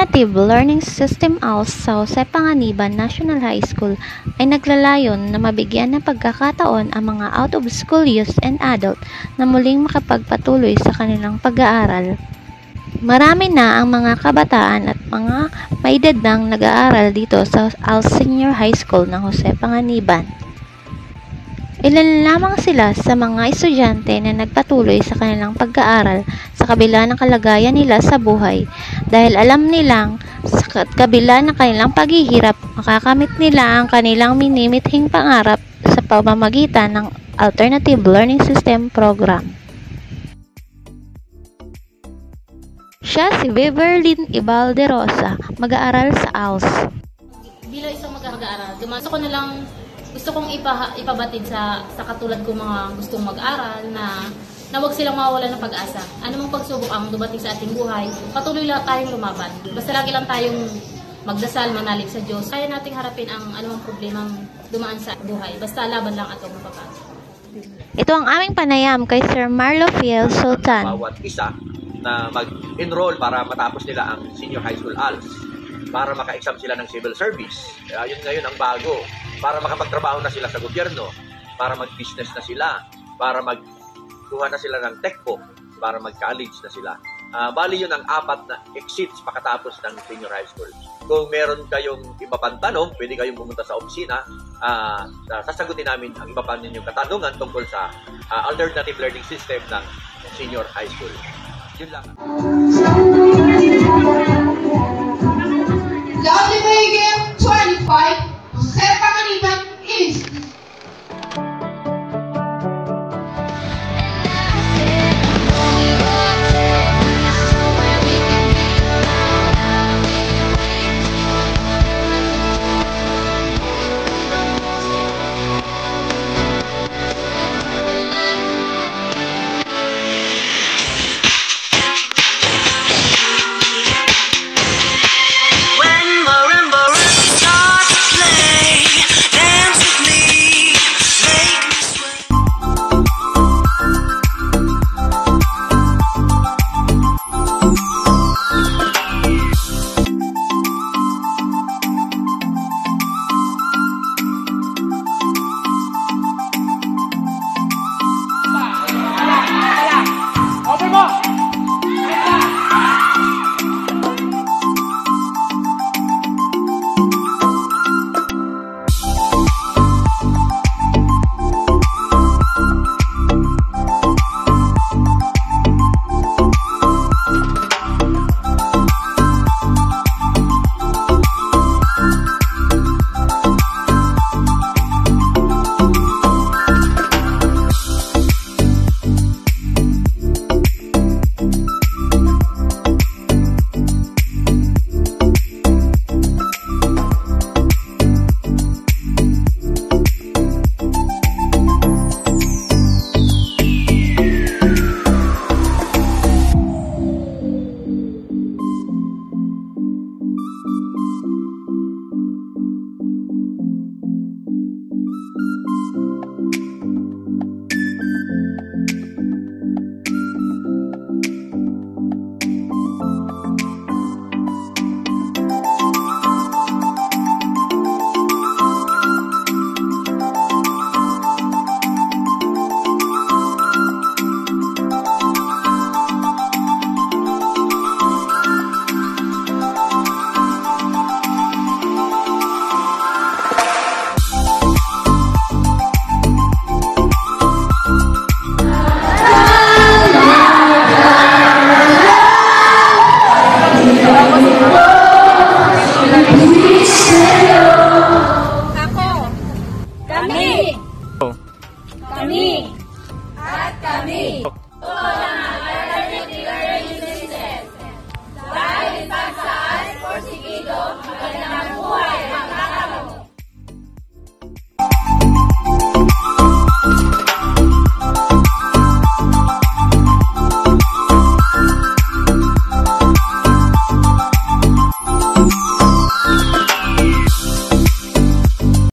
Alternative Learning System ALS sa Jose Panganiban National High School ay naglalayon na mabigyan ng pagkakataon ang mga out-of-school youth and adult na muling makapagpatuloy sa kanilang pag-aaral. Marami na ang mga kabataan at mga maedad nang nag-aaral dito sa ALS Senior High School ng Jose Panganiban. Ilan lamang sila sa mga estudyante na nagpatuloy sa kanilang pag-aaral sa kabila ng kalagayan nila sa buhay dahil alam nilang sa kabila ng kanilang paghihirap, makakamit nila ang kanilang minimithing pangarap sa pamamagitan ng Alternative Learning System Program. Siya si Beverlyn Ibalderosa, mag-aaral sa ALS. Bilang isang mag-aaral, gusto kong ipabatid sa katulad kong mga gustong mag-aral na huwag silang mawawala ng pag-asa. Anumang pagsubok ang dumating sa ating buhay, patuloy lang tayong lumaban. Basta lagi lang tayong magdasal, manalig sa Diyos. Kaya nating harapin ang anumang problemang dumaan sa buhay. Basta laban lang at huwag mapapagod. Ito ang aming panayam kay Sir Marlo Fiel Sultan. Bawat isa na mag-enroll para matapos nila ang Senior High School ALS, para maka-exam sila ng civil service. Yun ngayon ang bago. Para makapagtrabaho na sila sa gobyerno, para mag-business na sila, para magkuha na sila ng techbook, para mag-college na sila. Bali yun ang 4 na exits pakatapos ng senior high school. Kung meron kayong iba pang tanong, pwede kayong pumunta sa opisina. Sasagutin namin ang iba pang ninyong katanungan tungkol sa alternative learning system ng senior high school. Yun lang. Loudly Vegas 25